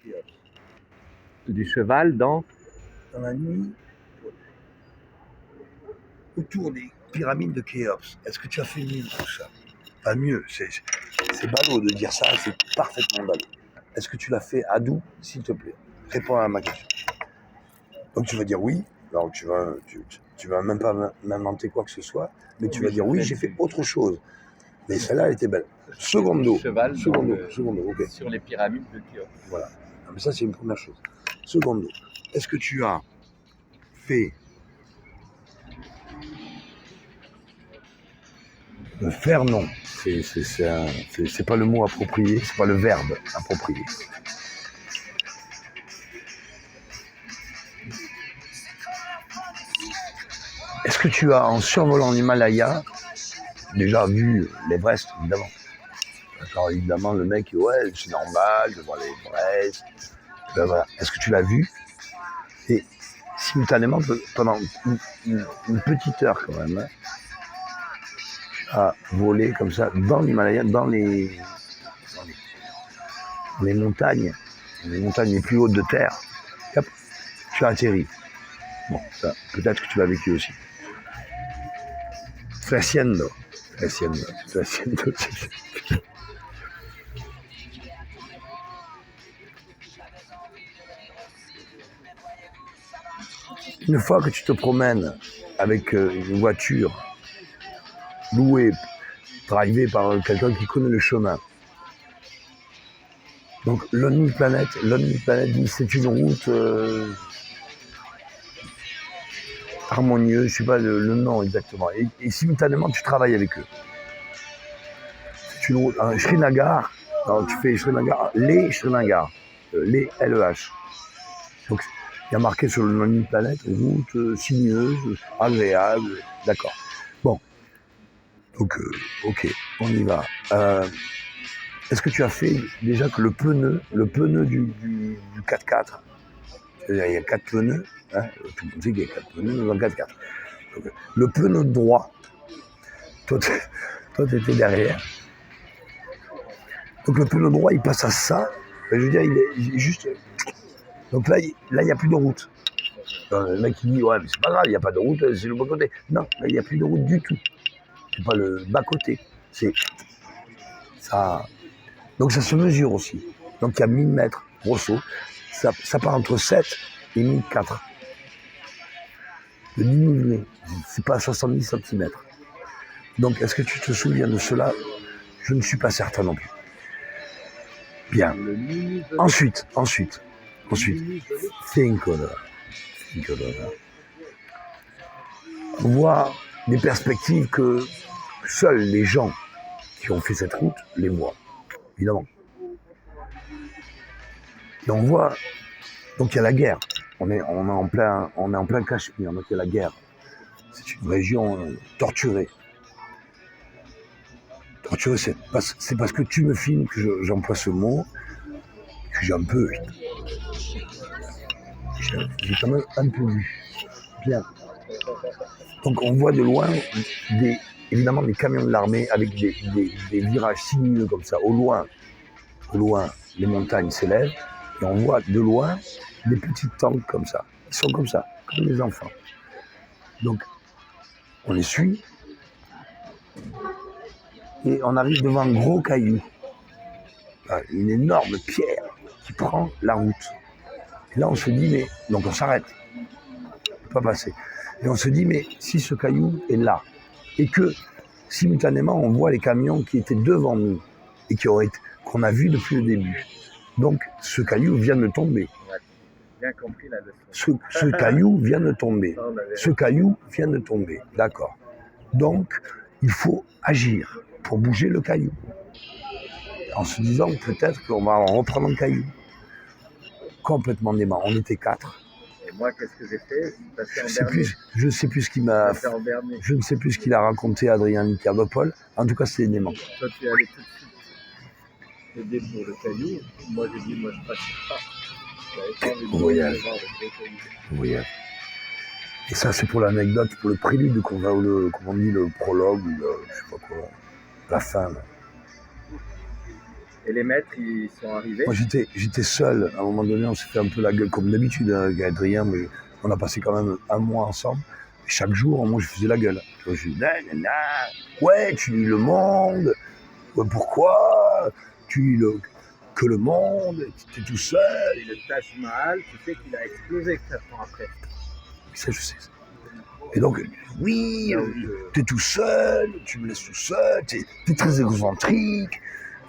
Khéops. Du cheval dans Dans la nuit, autour des pyramides de Khéops. Est-ce que tu as fait mieux tout ça? Pas mieux, c'est ballot de dire ça, c'est parfaitement ballot. Est-ce que tu l'as fait à doux, s'il te plaît? Réponds à ma question. Donc tu vas dire oui, alors tu vas même pas m'inventer quoi que ce soit, mais tu vas dire oui, j'ai fait autre chose. Mais celle-là, elle était belle. Secondo, cheval secondo, ok. sur les pyramides de Khéops. Voilà. Ah, mais ça, c'est une première chose. Secondo, est-ce que tu as fait le faire non? C'est pas le mot approprié, c'est pas le verbe approprié. Est-ce que tu as, en survolant l'Himalaya, déjà vu l'Everest, évidemment? Alors évidemment, le mec, ouais, c'est normal de voir l'Everest. Ben voilà. Est-ce que tu l'as vu? Et simultanément, pendant une petite heure quand même, hein, à voler comme ça dans l'Himalaya, dans les montagnes les plus hautes de terre. Hop, tu as atterri. Bon, ça, peut-être que tu l'as vécu aussi. Haciendo. Une fois que tu te promènes avec une voiture louée, drivée par quelqu'un qui connaît le chemin. Donc Lonely Planet dit c'est une route harmonieuse, je ne sais pas le nom exactement. Et simultanément tu travailles avec eux. C'est une route, Srinagar, alors tu fais Srinagar, les LEH. Donc il y a marqué sur le Lonely Planet, route sinueuse, agréable, d'accord. Bon, donc ok, on y va. Est-ce que tu as fait déjà que le pneu du 4x4, il y a 4 pneus, hein, tout le monde sait qu'il y a 4 pneus dans le 4x4. Donc, le pneu droit, toi tu étais derrière. Donc le pneu droit, il passe à ça. Je veux dire, il est juste. Donc là, il n'y a plus de route. Donc, le mec il dit, ouais, mais c'est pas grave, il n'y a pas de route, c'est le bas côté. Non, là, il n'y a plus de route du tout. C'est pas le bas côté. C'est ça. Donc ça se mesure aussi. Donc il y a 1000 mètres, grosso. Ça part entre 7 et 1004. Le dénivelé, c'est pas 70 cm. Donc est-ce que tu te souviens de cela? Je ne suis pas certain non plus. Bien. Ensuite. Think of that. On voit des perspectives que seuls les gens qui ont fait cette route les voient, évidemment. Et on voit, donc il y a la guerre. On est en plein Cachemire, donc il y a la guerre. C'est une région torturée. Torturée, c'est parce que tu me filmes que j'emploie ce mot, que j'ai un peu... J'ai quand même un peu vu. Bien. Donc on voit de loin, évidemment, des camions de l'armée avec des virages sinueux comme ça. Au loin, les montagnes s'élèvent et on voit de loin des petits tanks comme ça. Ils sont comme ça, comme des enfants. Donc, on les suit et on arrive devant un gros caillou. Une énorme pierre qui prend la route. Et là, on se dit, mais... Donc, on s'arrête. On ne peut pas passer. Et on se dit, mais si ce caillou est là, et que, simultanément, on voit les camions qui étaient devant nous, et qu'on a vus depuis le début. Donc, ce caillou vient de tomber. Bien compris la leçon. Ce caillou vient de tomber. Ce caillou vient de tomber. D'accord. Donc, il faut agir pour bouger le caillou. En se disant peut-être qu'on va en reprendre un caillou. Complètement dément. On était 4. Et moi, qu'est-ce que j'ai fait? Je ne sais plus ce qu'il a raconté à Adrien Nicardopole. En tout cas, c'était dément. Toi, tu es allé tout de suite aider pour le caillou. Moi, j'ai dit, moi, je passe pas. Voyage. Et ça, c'est pour l'anecdote, pour le prélude, comment on dit, le prologue, je sais pas quoi, la fin. Là. Et les maîtres, ils sont arrivés. Moi, j'étais seul. À un moment donné, on s'est fait un peu la gueule comme d'habitude avec Adrien, mais on a passé quand même un mois ensemble. Et chaque jour, moi, je faisais la gueule. Je disais, nanana, ouais, tu lis Le Monde. Ouais, pourquoi tu lis que Le Monde, tu es tout seul. Et le Taj Mahal, tu sais qu'il a explosé 4 ans après. Ça, je sais. Et donc, oui, tu es tout seul, tu me laisses tout seul, tu es très égocentrique.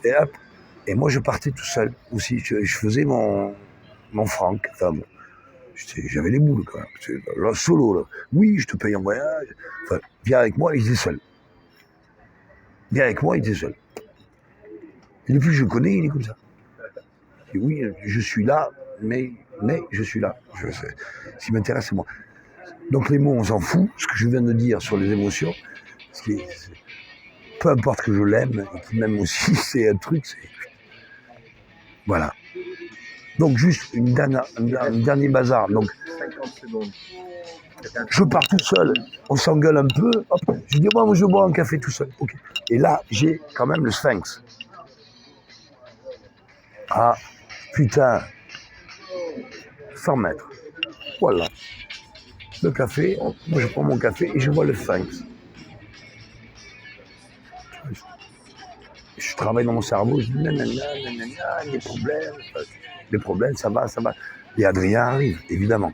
Et hop. Et moi, je partais tout seul aussi. Je faisais mon Franck. Enfin, bon, j'avais les boules quand même. Là, solo, là. Oui, je te paye un voyage. Enfin, viens avec moi, il était seul. Viens avec moi, il était seul. Et depuis que je le connais, il est comme ça. Et oui, je suis là, mais je suis là. Ce qui m'intéresse, c'est moi. Donc les mots, on s'en fout. Ce que je viens de dire sur les émotions, peu importe que je l'aime, et qu'il m'aime aussi, c'est un truc, voilà. Donc juste un dernier bazar. Donc 50 secondes. je pars tout seul, on s'engueule un peu, hop, je dis moi je bois un café tout seul. Okay. Et là, j'ai quand même le Sphinx. Ah, putain, 100 mètres. Voilà. Le café, moi je prends mon café et je vois le Sphinx. Je travaille dans mon cerveau, je dis nanana, les problèmes, ça va. Et Adrien arrive, évidemment.